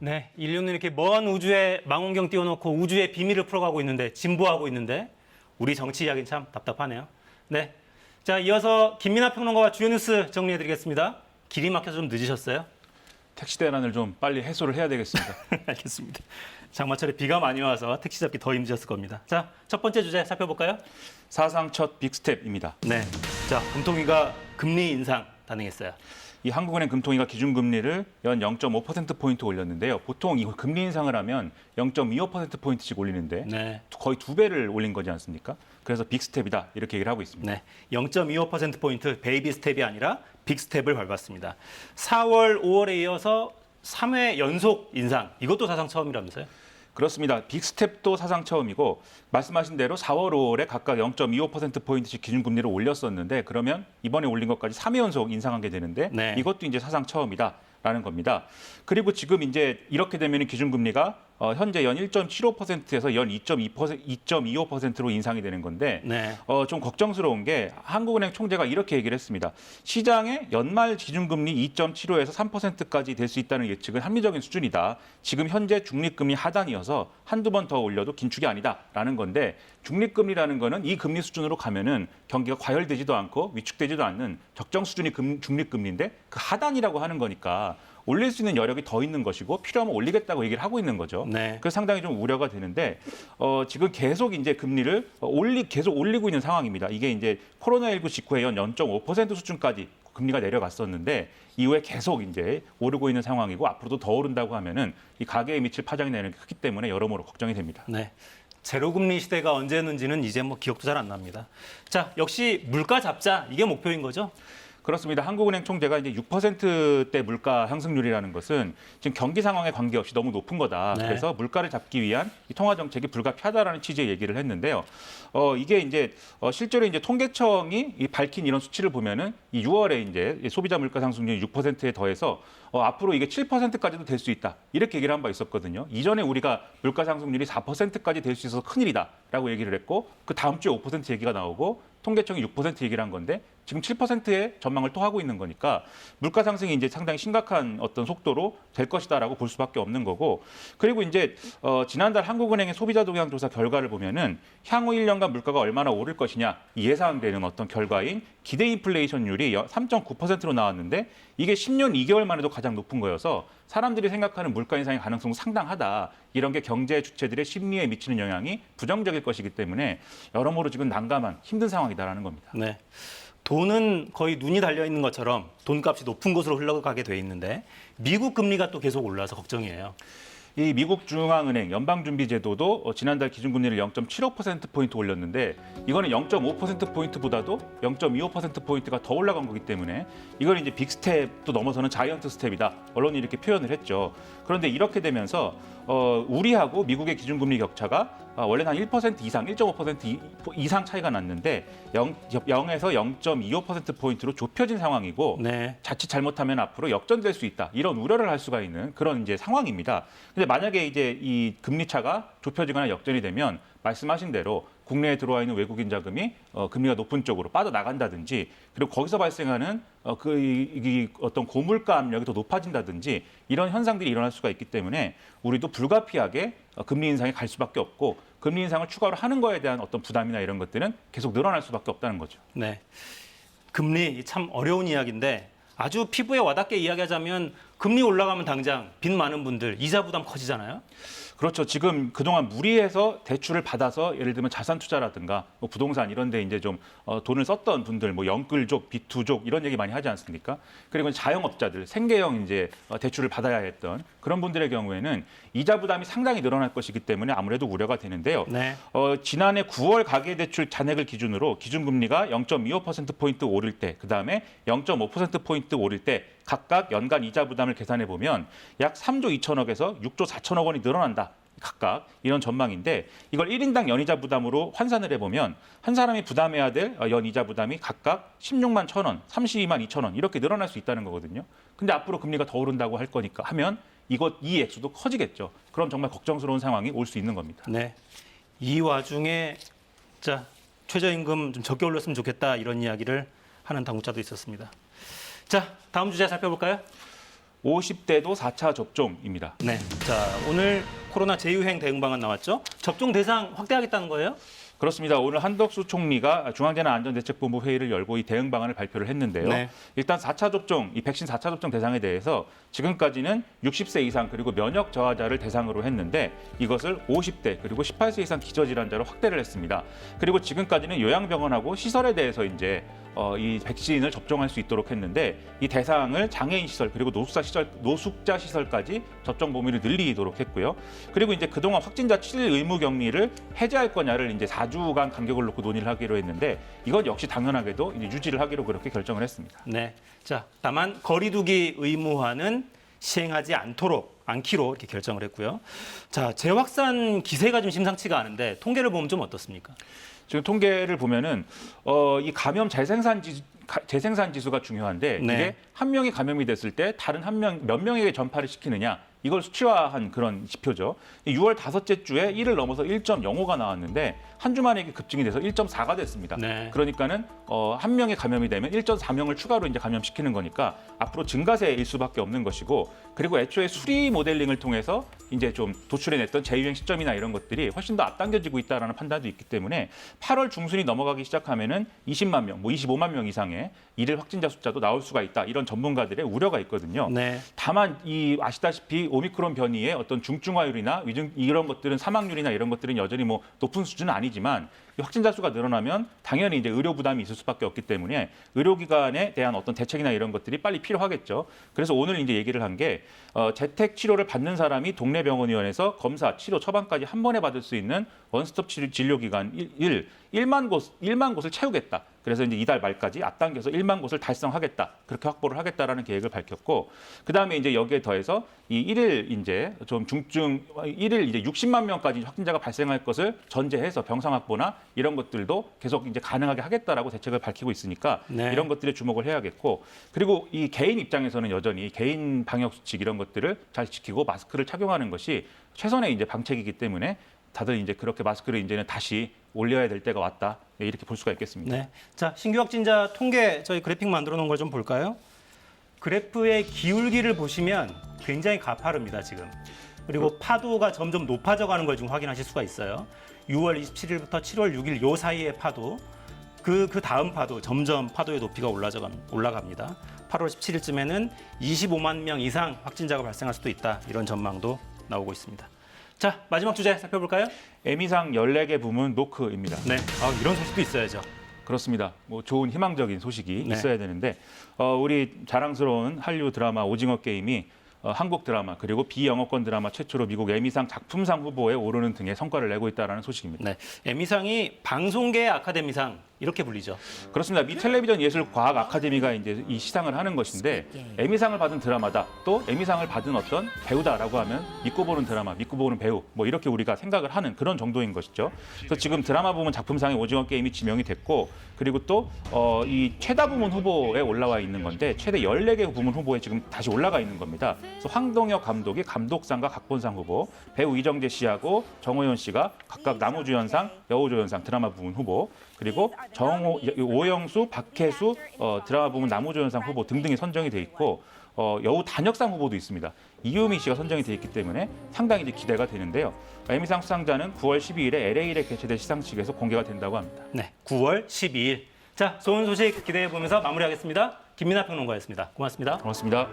네, 인류는 이렇게 먼 우주에 망원경 띄워놓고 우주의 비밀을 풀어가고 있는데, 진보하고 있는데, 우리 정치 이야기는 참 답답하네요. 네, 자, 이어서 김민하 평론가와 주요 뉴스 정리해드리겠습니다. 길이 막혀서 좀 늦으셨어요? 택시 대란을 좀 빨리 해소를 해야 되겠습니다. 알겠습니다. 장마철에 비가 많이 와서 택시 잡기 더 힘드셨을 겁니다. 자, 첫 번째 주제 살펴볼까요? 사상 첫 빅스텝입니다. 네, 자, 금통위가 금리 인상 단행했어요. 이 한국은행 금통위가 기준금리를 연 0.5%포인트 올렸는데요. 보통 이 금리 인상을 하면 0.25%포인트씩 올리는데 네. 거의 2배를 올린 거지 않습니까? 그래서 빅스텝이다 이렇게 얘기를 하고 있습니다. 네, 0.25%포인트 베이비 스텝이 아니라 빅 스텝을 밟았습니다. 4월, 5월에 이어서 3회 연속 인상, 이것도 사상 처음이라면서요? 그렇습니다. 빅스텝도 사상 처음이고 말씀하신 대로 4월, 5월에 각각 0.25%포인트씩 기준금리를 올렸었는데 그러면 이번에 올린 것까지 3회 연속 인상한 게 되는데 네. 이것도 이제 사상 처음이다라는 겁니다. 그리고 지금 이제 이렇게 되면 기준금리가 현재 연 1.75%에서 연 2.25%로 인상이 되는 건데 네. 좀 걱정스러운 게 한국은행 총재가 이렇게 얘기를 했습니다. 시장의 연말 기준금리 2.75에서 3%까지 될 수 있다는 예측은 합리적인 수준이다. 지금 현재 중립금리 하단이어서 한두 번 더 올려도 긴축이 아니다라는 건데 중립금리라는 거는 이 금리 수준으로 가면은 경기가 과열되지도 않고 위축되지도 않는 적정 수준이 중립금리인데 그 하단이라고 하는 거니까 올릴 수 있는 여력이 더 있는 것이고 필요하면 올리겠다고 얘기를 하고 있는 거죠. 네. 그래서 상당히 좀 우려가 되는데 지금 계속 이제 금리를 계속 올리고 있는 상황입니다. 이게 이제 코로나19 직후에 연 0.5% 수준까지 금리가 내려갔었는데 이후에 계속 이제 오르고 있는 상황이고 앞으로도 더 오른다고 하면은 이 가계에 미칠 파장이 내는 게 크기 때문에 여러모로 걱정이 됩니다. 네. 제로금리 시대가 언제였는지는 이제 뭐 기억도 잘 안 납니다. 자, 역시 물가 잡자, 이게 목표인 거죠? 그렇습니다. 한국은행 총재가 이제 6%대 물가 상승률이라는 것은 지금 경기 상황에 관계없이 너무 높은 거다. 네. 그래서 물가를 잡기 위한 이 통화 정책이 불가피하다라는 취지의 얘기를 했는데요. 이게 이제 실제로 이제 통계청이 밝힌 이런 수치를 보면은 이 6월에 이제 소비자 물가 상승률이 6%에 더해서 앞으로 이게 7%까지도 될 수 있다. 이렇게 얘기를 한 바 있었거든요. 이전에 우리가 물가 상승률이 4%까지 될 수 있어서 큰일이다라고 얘기를 했고 그 다음 주에 5% 얘기가 나오고 통계청이 6% 얘기를 한 건데 지금 7%의 전망을 또 하고 있는 거니까 물가 상승이 이제 상당히 심각한 어떤 속도로 될 것이다라고 볼 수밖에 없는 거고 그리고 이제 지난달 한국은행의 소비자 동향 조사 결과를 보면은 향후 1년간 물가가 얼마나 오를 것이냐 예상되는 어떤 결과인 기대 인플레이션율이 3.9%로 나왔는데 이게 10년 2개월 만에도 가장 높은 거여서 사람들이 생각하는 물가 인상의 가능성은 상당하다. 이런 게 경제 주체들의 심리에 미치는 영향이 부정적일 것이기 때문에 여러모로 지금 난감한 힘든 상황이다라는 겁니다. 네. 돈은 거의 눈이 달려 있는 것처럼 돈값이 높은 곳으로 흘러가게 돼 있는데 미국 금리가 또 계속 올라서 걱정이에요. 이 미국 중앙은행 연방준비제도도 지난달 기준금리를 0.75%포인트 올렸는데 이거는 0.5%포인트보다도 0.25%포인트가 더 올라간 거기 때문에 이걸 이제 빅스텝도 넘어서는 자이언트 스텝이다. 언론이 이렇게 표현을 했죠. 그런데 이렇게 되면서 우리하고 미국의 기준금리 격차가 원래는 한 1% 이상, 1.5% 이상 차이가 났는데 0에서 0.25%포인트로 좁혀진 상황이고 네. 자칫 잘못하면 앞으로 역전될 수 있다. 이런 우려를 할 수가 있는 그런 이제 상황입니다. 근데 만약에 이제 이 금리 차가 좁혀지거나 역전이 되면 말씀하신 대로 국내에 들어와 있는 외국인 자금이 금리가 높은 쪽으로 빠져나간다든지 그리고 거기서 발생하는 이 어떤 고물가 압력이 더 높아진다든지 이런 현상들이 일어날 수가 있기 때문에 우리도 불가피하게 금리 인상에 갈 수밖에 없고 금리 인상을 추가로 하는 거에 대한 어떤 부담이나 이런 것들은 계속 늘어날 수밖에 없다는 거죠. 네. 금리 참 어려운 이야기인데 아주 피부에 와닿게 이야기하자면 금리 올라가면 당장 빚 많은 분들 이자 부담 커지잖아요. 그렇죠. 지금 그동안 무리해서 대출을 받아서 예를 들면 자산 투자라든가 뭐 부동산 이런 데 이제 좀 돈을 썼던 분들 뭐 영끌족, 비투족 이런 얘기 많이 하지 않습니까? 그리고 자영업자들, 생계형 이제 대출을 받아야 했던 그런 분들의 경우에는 이자 부담이 상당히 늘어날 것이기 때문에 아무래도 우려가 되는데요. 네. 지난해 9월 가계대출 잔액을 기준으로 기준금리가 0.25%포인트 오를 때, 그다음에 0.5%포인트 오를 때 각각 연간 이자 부담을 계산해 보면 약 3조 2천억에서 6조 4천억 원이 늘어난다. 각각 이런 전망인데 이걸 1인당 연이자 부담으로 환산을 해보면 한 사람이 부담해야 될 연이자 부담이 각각 16만 1천 원, 32만 2천 원 이렇게 늘어날 수 있다는 거거든요. 근데 앞으로 금리가 더 오른다고 할 거니까 하면 이 액수도 커지겠죠. 그럼 정말 걱정스러운 상황이 올 수 있는 겁니다. 네. 이 와중에 자 최저임금 좀 적게 올렸으면 좋겠다 이런 이야기를 하는 당국자도 있었습니다. 자, 다음 주제 살펴볼까요? 50대도 4차 접종입니다. 네. 자, 오늘 코로나 재유행 대응 방안 나왔죠? 접종 대상 확대하겠다는 거예요? 그렇습니다. 오늘 한덕수 총리가 중앙재난안전대책본부 회의를 열고 이 대응 방안을 발표를 했는데요. 네. 일단 4차 접종, 이 백신 4차 접종 대상에 대해서 지금까지는 60세 이상 그리고 면역 저하자를 대상으로 했는데 이것을 50대 그리고 18세 이상 기저질환자로 확대를 했습니다. 그리고 지금까지는 요양병원하고 시설에 대해서 이제 이 백신을 접종할 수 있도록 했는데 이 대상을 장애인 시설 그리고 노숙자 시설까지 접종 범위를 늘리도록 했고요. 그리고 이제 그동안 확진자 7일 의무 격리를 해제할 거냐를 이제 4주간 간격을 놓고 논의를 하기로 했는데 이건 역시 당연하게도 이제 유지를 하기로 그렇게 결정을 했습니다. 네. 자, 다만 거리두기 의무화는 시행하지 않기로 이렇게 결정을 했고요. 자, 재확산 기세가 좀 심상치가 않은데 통계를 보면 좀 어떻습니까? 지금 통계를 보면은 이 감염 재생산 지수가 중요한데 네. 이게 한 명이 감염이 됐을 때 다른 몇 명에게 전파를 시키느냐 이걸 수치화한 그런 지표죠. 6월 5째 주에 1을 넘어서 1.05가 나왔는데 한 주 만에 이게 급증이 돼서 1.4가 됐습니다. 네. 그러니까는 한 명이 감염이 되면 1.4명을 추가로 이제 감염시키는 거니까 앞으로 증가세일 수밖에 없는 것이고 그리고 애초에 수리 모델링을 통해서 이제 좀 도출해냈던 재유행 시점이나 이런 것들이 훨씬 더 앞당겨지고 있다라는 판단도 있기 때문에 8월 중순이 넘어가기 시작하면은 20만 명, 25만 명 이상의 일일 확진자 숫자도 나올 수가 있다. 이런 전문가들의 우려가 있거든요. 네. 다만 아시다시피 오미크론 변이의 어떤 중증화율이나 이런 것들은 사망률이나 이런 것들은 여전히 뭐 높은 수준은 아니지만 이 확진자 수가 늘어나면 당연히 이제 의료 부담이 있을 수밖에 없기 때문에 의료기관에 대한 어떤 대책이나 이런 것들이 빨리 필요하겠죠. 그래서 오늘 이제 얘기를 한 게 재택 치료를 받는 사람이 동네 병원의원에서 검사, 치료, 처방까지 한 번에 받을 수 있는 원스톱 진료기관 1만 곳을 채우겠다. 그래서 이제 이달 말까지 앞당겨서 1만 곳을 달성하겠다. 그렇게 확보를 하겠다라는 계획을 밝혔고 그다음에 이제 여기에 더해서 이 일일 이제 60만 명까지 확진자가 발생할 것을 전제해서 병상 확보나 이런 것들도 계속 이제 가능하게 하겠다라고 대책을 밝히고 있으니까 네. 이런 것들에 주목을 해야겠고 그리고 이 개인 입장에서는 여전히 개인 방역 수칙 이런 것들을 잘 지키고 마스크를 착용하는 것이 최선의 이제 방책이기 때문에 다들 이제 그렇게 마스크를 이제는 다시 올려야 될 때가 왔다. 이렇게 볼 수가 있겠습니다. 네. 자, 신규 확진자 통계 저희 그래픽 만들어 놓은 걸 좀 볼까요? 그래프의 기울기를 보시면 굉장히 가파릅니다, 지금. 그리고 파도가 점점 높아져 가는 걸 지금 확인하실 수가 있어요. 6월 27일부터 7월 6일 요 사이의 파도, 그 다음 파도, 점점 파도의 높이가 올라갑니다. 8월 17일쯤에는 25만 명 이상 확진자가 발생할 수도 있다. 이런 전망도 나오고 있습니다. 자, 마지막 주제 살펴볼까요? 에미상 14개 부문 노크입니다. 네. 이런 소식도 있어야죠. 그렇습니다. 뭐 좋은 희망적인 소식이 네. 있어야 되는데 우리 자랑스러운 한류 드라마 오징어 게임이 한국 드라마 그리고 비영어권 드라마 최초로 미국 에미상 작품상 후보에 오르는 등의 성과를 내고 있다는 소식입니다. 네. 에미상이 방송계 아카데미상 이렇게 불리죠. 그렇습니다. 미 텔레비전 예술 과학 아카데미가 이제 이 시상을 하는 것인데 에미상을 받은 드라마다 또 에미상을 받은 어떤 배우다라고 하면 믿고 보는 드라마, 믿고 보는 배우 뭐 이렇게 우리가 생각을 하는 그런 정도인 것이죠. 그래서 지금 드라마 부문 작품상에 오징어 게임이 지명이 됐고 그리고 또 이 최다 부문 후보에 올라와 있는 건데 최대 14개 부문 후보에 지금 다시 올라가 있는 겁니다. 그래서 황동혁 감독이 감독상과 각본상 후보, 배우 이정재 씨하고 정호연 씨가 각각 나무주연상, 여우조연상 드라마 부문 후보, 그리고 오영수, 박혜수 드라마 부문 나무조연상 후보 등등이 선정이 돼 있고 여우 단역상 후보도 있습니다. 이유미 씨가 선정이 돼 있기 때문에 상당히 이제 기대가 되는데요. 에미상 수상자는 9월 12일에 LA에 개최될 시상식에서 공개가 된다고 합니다. 네, 9월 12일. 자, 좋은 소식 기대해 보면서 마무리하겠습니다. 김민하 평론가였습니다. 고맙습니다. 고맙습니다.